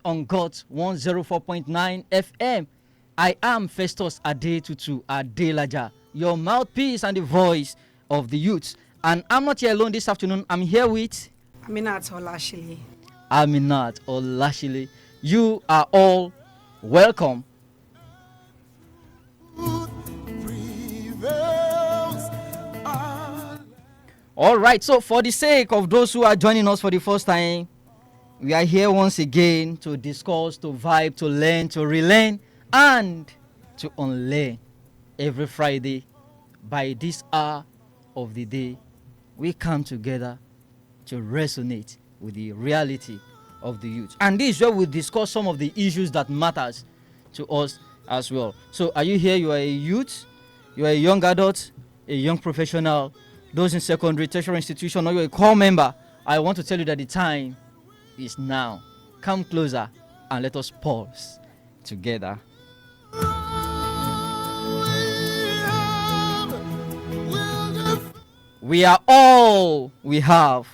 on God's 104.9 FM. I am Festus Adetutu, A.Adelaja, your mouthpiece and the voice of the youth. And I'm not here alone this afternoon. I'm here with Aminat, Olashile. Aminat, Olashile. You are all welcome. All right, so for the sake of those who are joining us for the first time, we are here once again to discuss, to vibe, to learn, to relearn, and to unlearn. Every Friday, by this hour of the day, we come together to resonate with the reality of the youth. And this is where we discuss some of the issues that matters to us as well. So are you here? You are a youth, you are a young adult, a young professional, those in secondary, tertiary institution, or you're a core member. I want to tell you that the time is now. Come closer and let us pause together. We are all we have.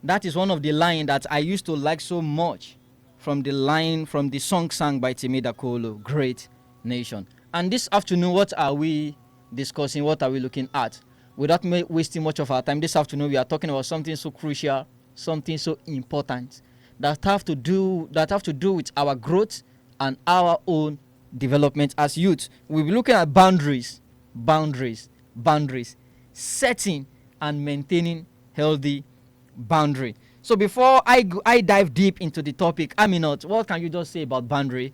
That is one of the lines that I used to like so much from the song sung by Timida Kolo, Great Nation. And this afternoon, what are we discussing? What are we looking at? Without wasting much of our time, this afternoon we are talking about something so crucial, something so important that have to do with our growth and our own development as youth. We'll be looking at boundaries, setting and maintaining healthy boundary. So before I dive deep into the topic, Aminat, what can you just say about boundary?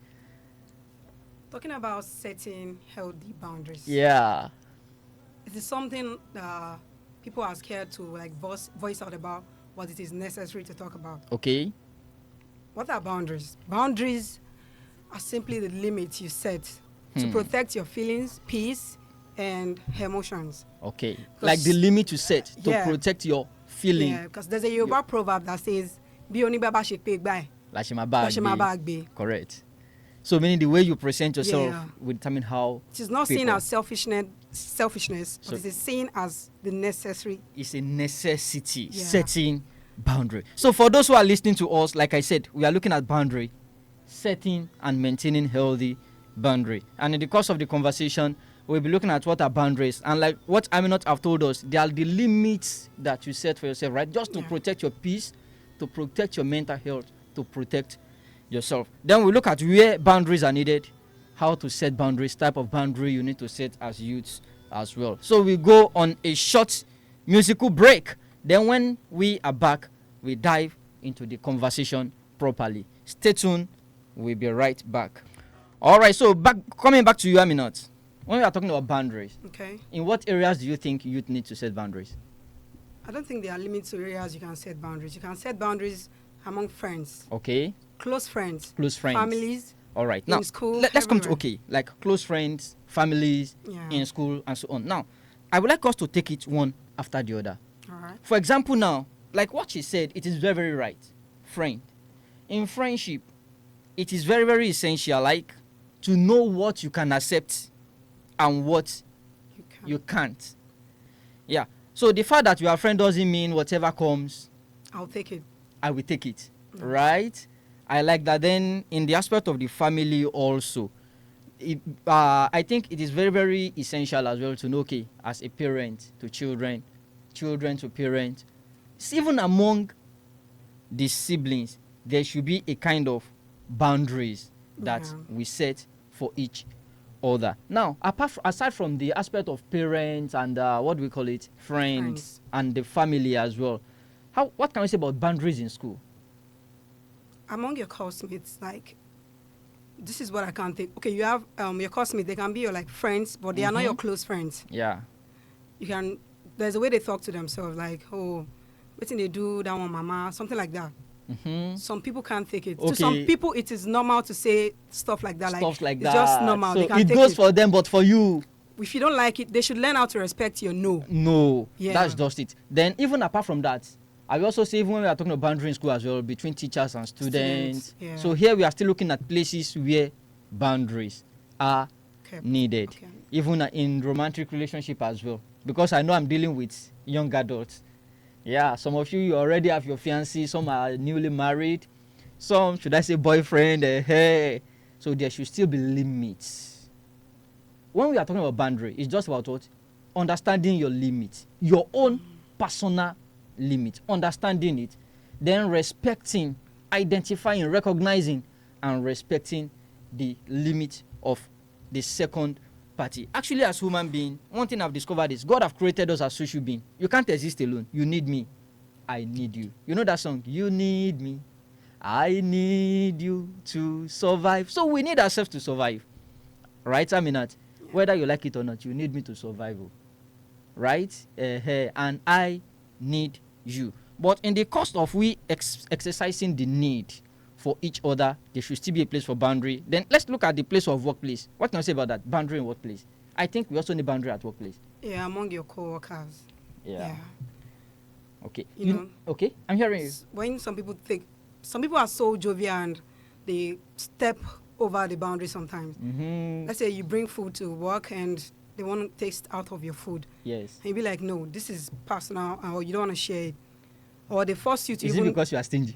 Talking about setting healthy boundaries. Yeah. It is something people are scared to voice out about, but it is necessary to talk about. Okay. What are boundaries? Boundaries are simply the limits you set to protect your feelings, peace, and emotions. Okay. Like the limit you set to protect your feeling. Yeah, because there's a Yoruba proverb that says, "Bi oni baba se pe gba e." Correct. So meaning the way you present yourself will determine how it is not seen as selfishness, but it is seen as the necessary. It's a necessity, setting boundary. So for those who are listening to us, like I said, we are looking at boundary, setting and maintaining healthy boundary. And in the course of the conversation, we'll be looking at what are boundaries. And like what Aminat have told us, they are the limits that you set for yourself, right? Just to protect your peace, to protect your mental health, to protect yourself. Then we look at where boundaries are needed, how to set boundaries, type of boundary you need to set as youths as well. So we go on a short musical break. Then when we are back, we dive into the conversation properly. Stay tuned. We'll be right back. All right, so coming back to you, Aminat. When we are talking about boundaries, okay, in what areas do you think youth need to set boundaries? I don't think there are limits to areas you can set boundaries. You can set boundaries among friends. Okay. Close friends. Families. All right. In now, school. Let's come to, like close friends, families, in school, and so on. Now, I would like us to take it one after the other. All right. For example, now, like what she said, it is very, very right. Friend. In friendship, it is very, very essential, like, to know what you can accept and what you can't. Yeah. So the fact that you are a friend doesn't mean whatever comes, I'll take it. I will take it. Right? I like that. Then in the aspect of the family also, I think it is very, very essential as well to know, okay, as a parent to children, children to parents, even among the siblings, there should be a kind of boundaries that we set for each other. Now, aside from the aspect of parents and what do we call it, friends and the family as well, what can we say about boundaries in school? Among your classmates, like, this is what I can't think. Okay, you have your classmates, they can be your like friends, but they are not your close friends. Yeah. There's a way they talk to themselves, like, oh, what did they do, that one mama, something like that. Some people can't take it. Okay. To some people, it is normal to say stuff like that. Stuff like that. It's just normal. So they can it take goes for them, but for you, if you don't like it, they should learn how to respect your no. No. Yeah. That's just it. Then even apart from that, I will also say even when we are talking about boundary in school as well, between teachers and students. Yeah. So here we are still looking at places where boundaries are needed. Okay. Even in romantic relationship as well. Because I know I'm dealing with young adults. Yeah, some of you already have your fiancé, some are newly married. some should I say boyfriend, hey. So there should still be limits. When we are talking about boundary, it's just about what? Understanding your limits, your own personal limit, understanding it, then respecting, identifying, recognizing, and respecting the limit of the second party. Actually, as human being, one thing I've discovered is God have created us as social beings. You can't exist alone. You need me. I need you. You know that song? You need me. I need you to survive. So we need ourselves to survive. Right, Aminat? Whether you like it or not, you need me to survive. Right? And I need you. But in the course of we exercising the need for each other, there should still be a place for boundary. Then let's look at the place of workplace. What can I say about that? Boundary in workplace. I think we also need boundary at workplace. Yeah, among your co-workers. Yeah. Okay. You know, okay, I'm hearing you. When some people are so jovial and they step over the boundary sometimes. Let's say you bring food to work and they want to taste out of your food. Yes. And you be like, no, this is personal, or you don't want to share it. Or they force you to Is it because you are stingy?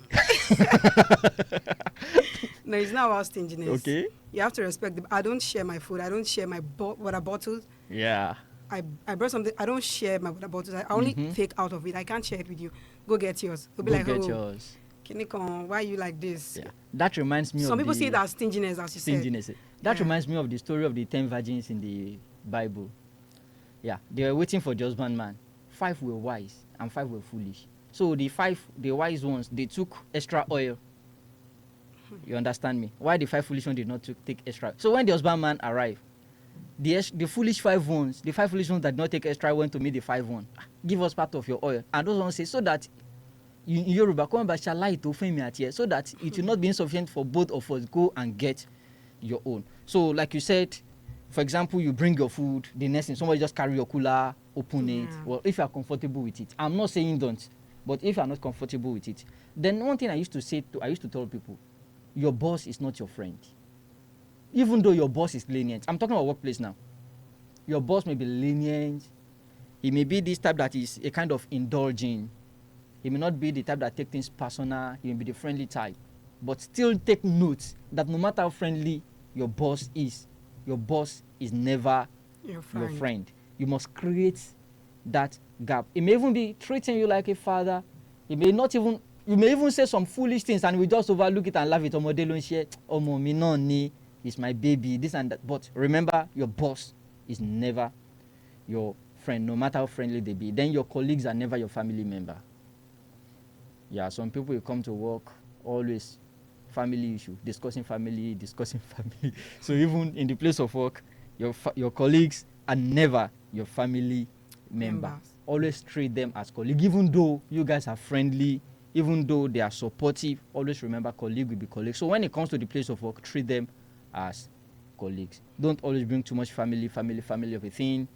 No, it's not about stinginess. Okay. You have to respect I don't share my food. I don't share my water bottles. Yeah. I brought something. I don't share my water bottles. I only take out of it. I can't share it with you. Go get yours. They'll be Go like, get oh, yours. Kinikon, why are you like this? Yeah. That reminds me Some of people the see it as stinginess, as you stinginess. said. That Yeah. reminds me of the story of the 10 virgins in the Bible. Yeah, they were waiting for the husbandman. 5 were wise and 5 were foolish. So the wise ones, they took extra oil. You understand me? Why the 5 foolish ones did not take extra? So when the husbandman arrived, the foolish 5 ones, the 5 foolish ones that did not take extra went to meet the 5 ones. Give us part of your oil. And those ones say, so that in Yoruba, so that it will not be insufficient for both of us. Go and get your own. So like you said, for example, you bring your food, the next thing, somebody just carry your cooler, open it. Well, if you are comfortable with it. I'm not saying don't, but if you are not comfortable with it, then one thing I used to tell people, your boss is not your friend. Even though your boss is lenient. I'm talking about workplace now. Your boss may be lenient. He may be this type that is a kind of indulging. He may not be the type that takes things personal. He may be the friendly type. But still take note that no matter how friendly your boss is never your friend. You must create that gap. He may even be treating you like a father. You may even say some foolish things and we just overlook it and laugh it. It's my baby, this and that. But remember, your boss is never your friend, no matter how friendly they be. Then your colleagues are never your family member. Yeah, some people will come to work, always family issue, discussing family. So even in the place of work, your colleagues are never your family member. Always treat them as colleagues, even though you guys are friendly, even though they are supportive. Always remember, colleague will be colleague. So when it comes to the place of work, treat them as colleagues. Don't always bring too much family of a thing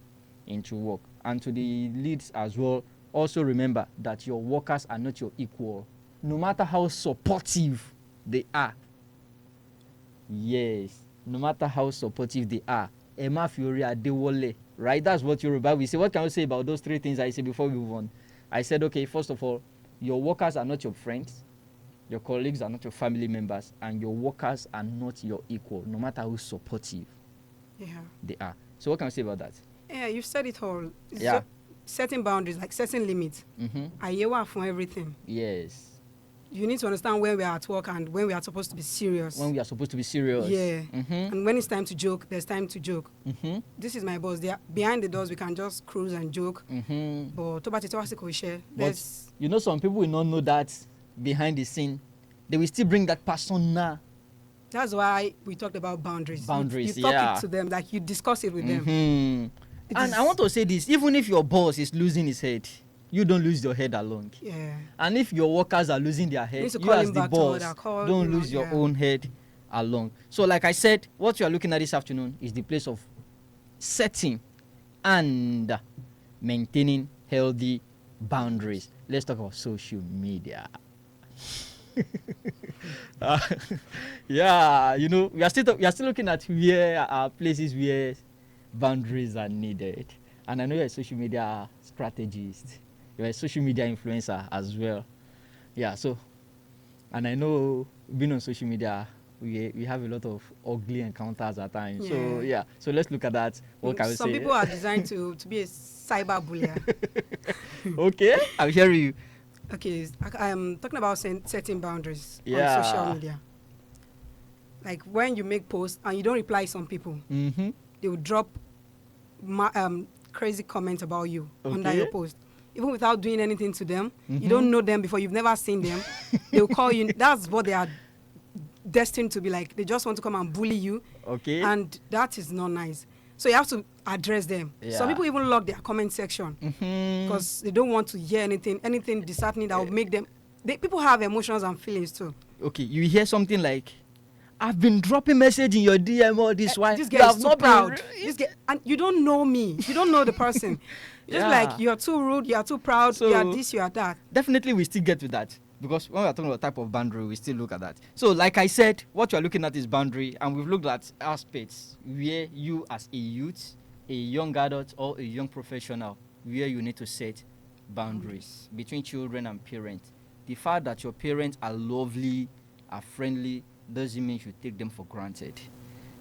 into work. And to the leads as well, also remember that your workers are not your equal, no matter how supportive they are. Yes, no matter how supportive they are. Emma Fury Adewole, right? That's what Yoruba we say. What can we say about those 3 things I said before we move on? I said, okay, first of all, your workers are not your friends, your colleagues are not your family members, and your workers are not your equal, no matter how supportive they are. So what can we say about that? Yeah, you've said it all. Yeah. Setting boundaries, like setting limits. I hear for everything. Yes. You need to understand when we are at work and when we are supposed to be serious. When we are supposed to be serious. Yeah. And when it's time to joke, there's time to joke. Mm-hmm. This is my boss. Behind the doors, we can just cruise and joke. Mm-hmm. But you know, some people will not know that behind the scene. They will still bring that persona. That's why we talked about boundaries. Boundaries, you talk it to them, like you discuss it with them. And I want to say this, even if your boss is losing his head, you don't lose your head along. Yeah. And if your workers are losing their head, you as the boss don't lose your own head along. So like I said, what you are looking at this afternoon is the place of setting and maintaining healthy boundaries. Let's talk about social media. Yeah, you know, we are still looking at where places where boundaries are needed. And I know you're a social media strategist. You're a social media influencer as well. Yeah, so, and I know being on social media, we have a lot of ugly encounters at times. So Yeah. so let's look at that. What can we Some say? people are designed to be a cyber bullier. Okay, I'm hearing you. Okay, I'm talking about setting boundaries on Yeah. social media. Like when you make posts and you don't reply some people, Mm-hmm. they will drop crazy comments about you under Okay. your post. Even without doing anything to them, Mhm. you don't know them before, you've never seen them. They will call you. That's what they are destined to be like. They just want to come and bully you, Okay. and that is not nice. So you have to address them. Some Yeah. people even lock their comment section Mm-hmm. because they don't want to hear anything disheartening that will make them. People have emotions and feelings too. Okay, you hear something like, "I've been dropping message in your DM all this while. This You guy have is too not been proud. re-" This guy, and you don't know me. You don't know the person. Just Yeah. like you're too rude, you're too proud, So- you're this, you're that. Definitely we still get to that, because when we're talking about type of boundary, we still look at that. So like I said, what you're looking at is boundary, and we've looked at aspects where you as a youth, a young adult, or a young professional, where you need to set boundaries between children and parents. The fact that your parents are lovely, are friendly, doesn't mean you take them for granted.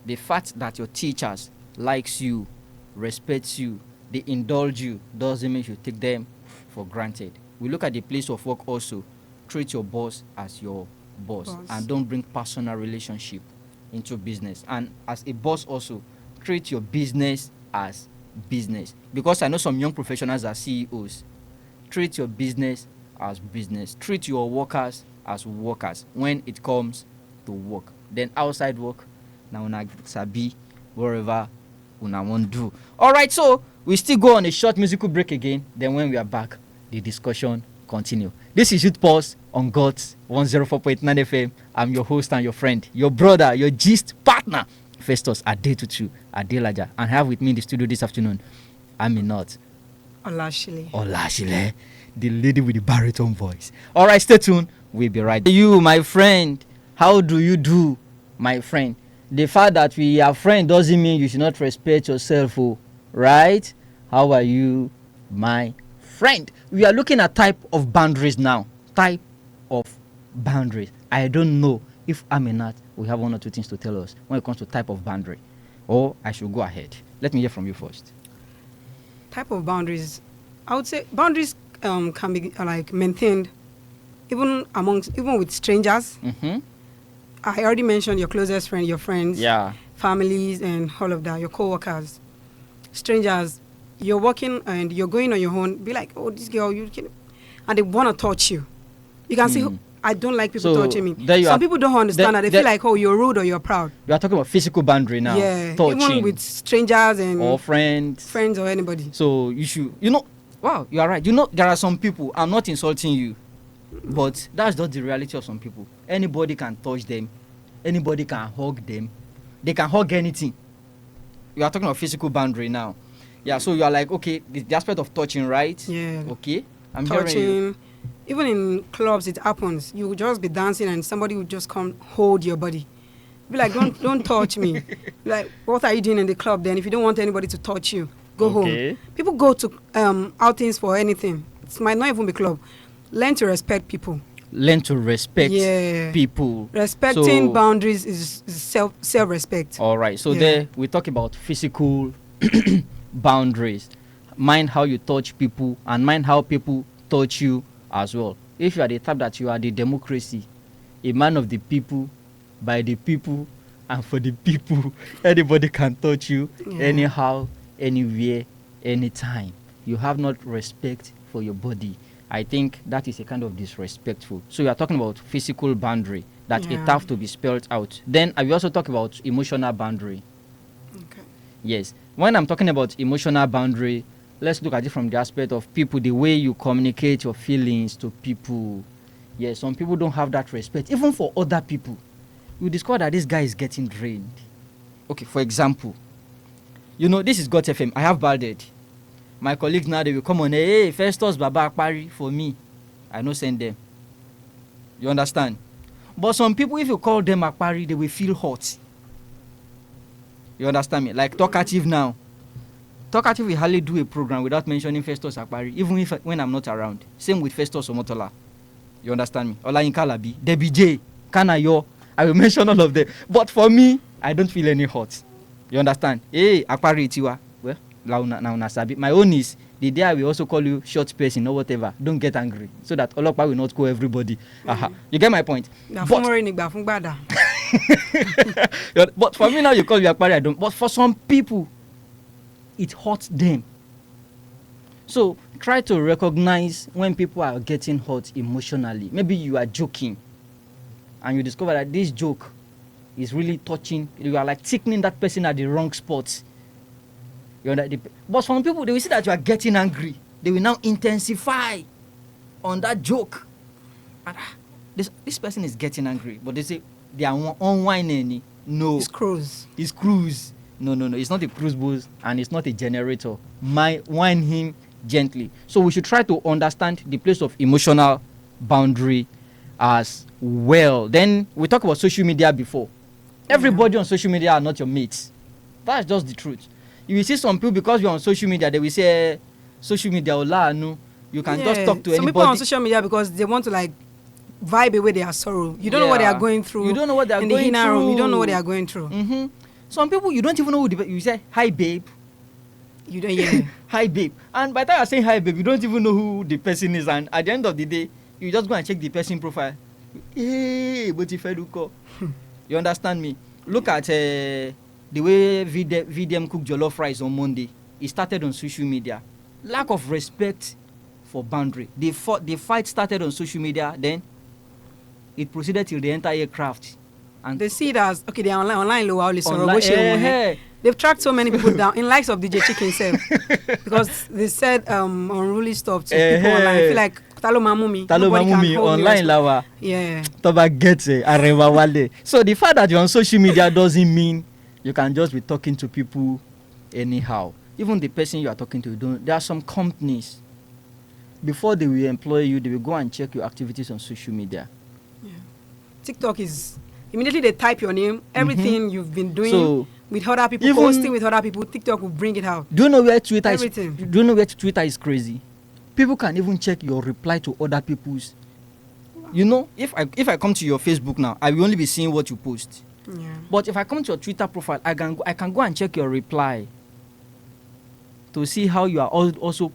The fact that your teachers likes you, respects you, they indulge you, doesn't mean you take them for granted. We look at the place of work also. Treat your boss as your boss. And don't bring personal relationship into business. And as a boss also, treat your business as business. Because I know some young professionals are CEOs. Treat your business as business. Treat your workers as workers when it comes to work. Then outside work, now una sabi wherever una want do. All right, so we still go on a short musical break again. Then when we are back, the discussion continue. This is Youth Pulse on GOTS 104.9 FM. I'm your host and your friend, your brother, your gist partner, Festus Adetutu, A.Adelaja. And I have with me in the studio this afternoon, Aminat, Olashile, the lady with the baritone voice. All right, stay tuned. We'll be right there. You, my friend, how do you do, my friend? The fact that we are friends doesn't mean you should not respect yourself, right? How are you, my friend? We are looking at type of boundaries now. Type of boundaries. I don't know if Aminat will have one or two things to tell us when it comes to type of boundary. Or I should go ahead. Let me hear from you first. Type of boundaries. I would say boundaries can be like maintained even with strangers. Mm-hmm. I already mentioned your closest friend, your friends, Yeah. families, and all of that, your co-workers. Strangers, you're working and you're going on your own, be like, oh, this girl, and they want to touch you. You can say, I don't like people touching me. Some people don't understand that. They feel like, oh, you're rude or you're proud. You are talking about physical boundary now. Yeah, touching, even with strangers and or friends or anybody. So you should, wow, you are right. There are some people, I'm not insulting you, but that's not the reality of some people. Anybody can touch them. Anybody can hug them. They can hug anything. You are talking about physical boundary now. Yeah, so you are like, okay, the aspect of touching, right? Yeah. Okay. I'm touching. hearing you. Even in clubs, it happens. You will just be dancing and somebody will just come hold your body. Be like, don't touch me. Like, what are you doing in the club then? If you don't want anybody to touch you, go home. People go to outings for anything. It might not even be club. Learn to respect people. Learn to respect people. Respecting boundaries is self-respect. All right. So there we talk about physical boundaries. Mind how you touch people and mind how people touch you as well. If you are the type that you are the democracy, a man of the people, by the people, and for the people, anybody can touch you anyhow, anywhere, anytime. You have not respect for your body. I think that is a kind of disrespectful. So you are talking about physical boundary that it have to be spelled out. Then I will also talk about emotional boundary. Okay. Yes. When I'm talking about emotional boundary, let's look at it from the aspect of people, the way you communicate your feelings to people. Yes, some people don't have that respect, even for other people. You discover that this guy is getting drained. Okay, for example, this is GOT FM. I have balded. My colleagues now, they will come on, hey, Festus Baba Akpari for me. I no send them. You understand? But some people, if you call them Akpari, they will feel hot. You understand me? Like Talkative now. Talkative will hardly do a program without mentioning Festus Akpari, even when I'm not around. Same with Festus Omotola. You understand me? Olayinka Labi, Debbie J, Kanayo. I will mention all of them. But for me, I don't feel any hurt. You understand? Hey, Akpari Tiwa. Well, now Nasabi. My own is the day I will also call you short person or whatever. Don't get angry. So that Olokpa will not call everybody. You get my point? But for me now, you call me Akpari, I don't. But for some people, it hurts them. So try to recognize when people are getting hurt emotionally. Maybe you are joking and you discover that this joke is really touching. You are like tickling that person at the wrong spot. But some people, they will see that you are getting angry. They will now intensify on that joke. And, this person is getting angry. But they say they are unwinding. No. It's cruise. It's cruise. No. It's not a cruise boost and it's not a generator. Wind him gently. So we should try to understand the place of emotional boundary as well. Then we talked about social media before. Everybody on social media are not your mates. That's just the truth. You will see some people, because you're on social media, they will say social media no. You can just talk to anybody. Some people on social media because they want to like vibe away their sorrow. You don't know what they are going through. You don't know what they are in going the inner through. room. You don't know what they are going through. Mm-hmm. Some people you don't even know who you say hi babe. You don't hear. Hi babe. And by the time you're saying hi babe, you don't even know who the person is, and at the end of the day, you just go and check the person profile. Hey, but if I look, you understand me? Look at the way VDM cooked jollof rice on Monday. It started on social media. Lack of respect for boundary. The fight started on social media, then it proceeded till the entire craft. And they see it as okay. They are online. They've tracked so many people down in likes of DJ Chicken himself because they said unruly stuff to people online. I feel like Talo Mamumi online lawa. Yeah. Toba gets Arewa Wale. So the fact that you're on social media doesn't mean you can just be talking to people anyhow. Even the person you are talking to, there are some companies, before they will employ you, they will go and check your activities on social media. Yeah. TikTok is immediately they type your name, everything you've been doing with other people, posting with other people. TikTok will bring it out. Do you know where Twitter everything. Do you know where Twitter is crazy? People can even check your reply to other people's. You know, if I come to your Facebook now, I will only be seeing what you post. Yeah. But if I come to your Twitter profile, I can go and check your reply to see how you are also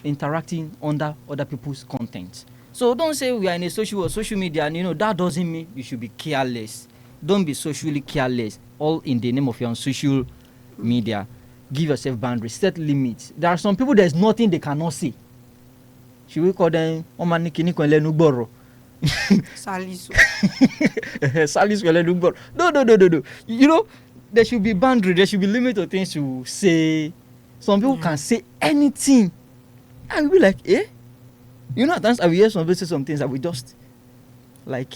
interacting under other people's content. So don't say we are in a social media and that doesn't mean you should be careless. Don't be socially careless, all in the name of your social media. Give yourself boundaries, set limits. There are some people there's nothing they cannot see. Should we call them Omaniki Salisu. Salisu. No. There should be boundary, there should be limit of things to say. Some people can say anything. I will be like, at times I will hear some people say some things that we just like.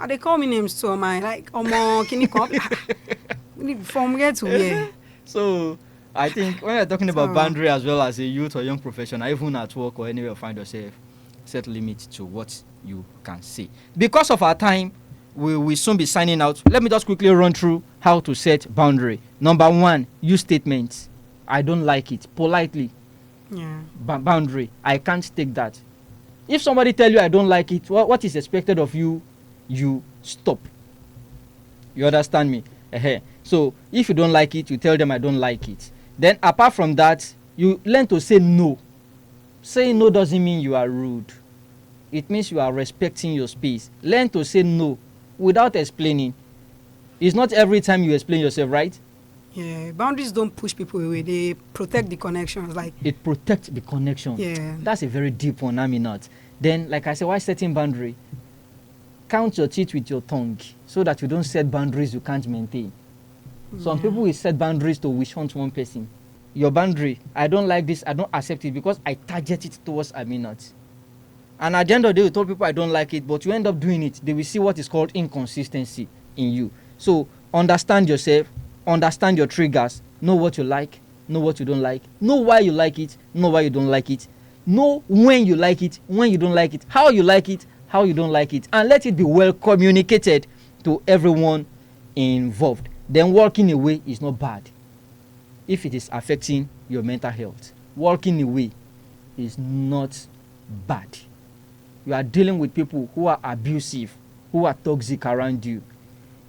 They call me names too, man. Like, can you come? From where to where? So I think when you're talking about boundary as well as a youth or young professional, even at work or anywhere you find yourself, set limits to what you can say. Because of our time, we will soon be signing out. Let me just quickly run through how to set boundary. Number 1, use statements. I don't like it. Politely. Yeah. Boundary. I can't take that. If somebody tell you I don't like it, what is expected of you, you stop. You understand me? So if you don't like it, you tell them I don't like it. Then apart from that, you learn to say no. Saying no doesn't mean you are rude. It means you are respecting your space. Learn to say no without explaining. It's not every time you explain yourself, right? Yeah, boundaries don't push people away. They protect the connections. Like it protects the connection. Yeah. That's a very deep one, Aminat. Then, like I said, why setting boundary? Count your teeth with your tongue so that you don't set boundaries you can't maintain. Some people will set boundaries to wish hunt one person. Your boundary, I don't like this, I don't accept it because I target it towards Aminat. And at the end of the day, you told people I don't like it, but you end up doing it. They will see what is called inconsistency in you. So understand yourself, understand your triggers, know what you like, know what you don't like, know why you like it, know why you don't like it, know when you like it, when you don't like it, how you like it, how you don't like it, and let it be well communicated to everyone involved. Then walking away is not bad if it is affecting your mental health. Walking away is not bad. You are dealing with people who are abusive who are toxic around you.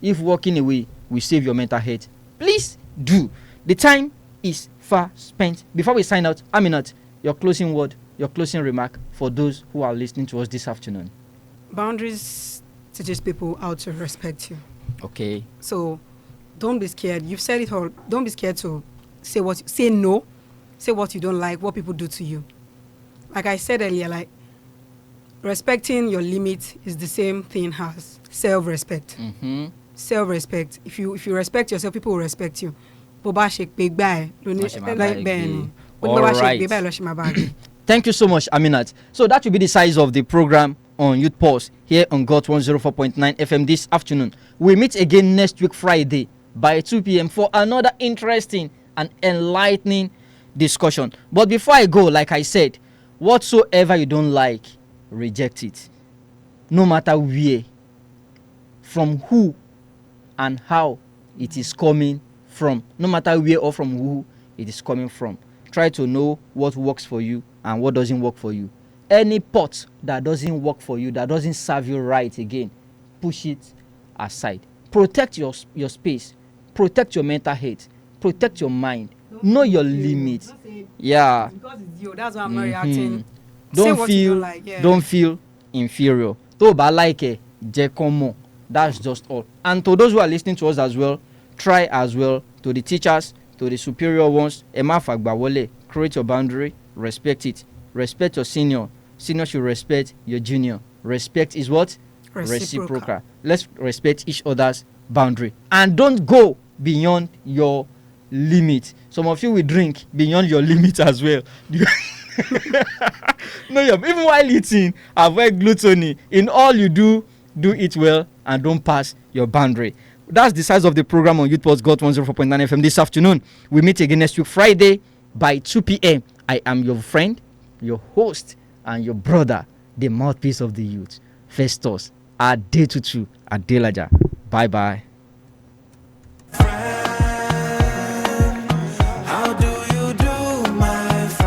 If walking away will save your mental health, please do. The time is far spent. Before we sign out, Aminat, your closing word, your closing remark for those who are listening to us this afternoon. Boundaries teaches people how to respect you. Okay. So don't be scared. You've said it all. Don't be scared to say no, say what you don't like, what people do to you. Like I said earlier, like respecting your limit is the same thing as self-respect. Mm-hmm. Self-respect. If you respect yourself, people will respect you. All right. Thank you so much, Aminat. So that will be the size of the program on Youth Pulse here on GOT 104.9 FM this afternoon. We meet again next week Friday by 2 p.m. for another interesting and enlightening discussion. But before I go, like I said, whatsoever you don't like, reject it. No matter where, from who and how it is coming from. No matter where or from who it is coming from. Try to know what works for you and what doesn't work for you. Any pot that doesn't work for you, that doesn't serve you right again, push it aside. Protect your space. Protect your mental health. Protect your mind. Know your limits. Yeah. Because it's you. That's why I'm not reacting. Don't feel inferior. To ba like jekomo. That's just all. And to those who are listening to us as well, try as well to the teachers, to the superior ones. Create your boundary. Respect it. Respect your senior. Senior should respect your junior. Respect is what? Reciprocal. Let's respect each other's boundary. And don't go beyond your limit. Some of you will drink beyond your limit as well. No, even while eating, avoid gluttony. In all you do it well and don't pass your boundary. That's the size of the program on Youth Pulse GOT 104.9 FM this afternoon. We meet again next week Friday by 2 p.m. I am your friend, your host, and your brother, the mouthpiece of the youth, Festus, Adetutu, A.Adelaja. Bye-bye.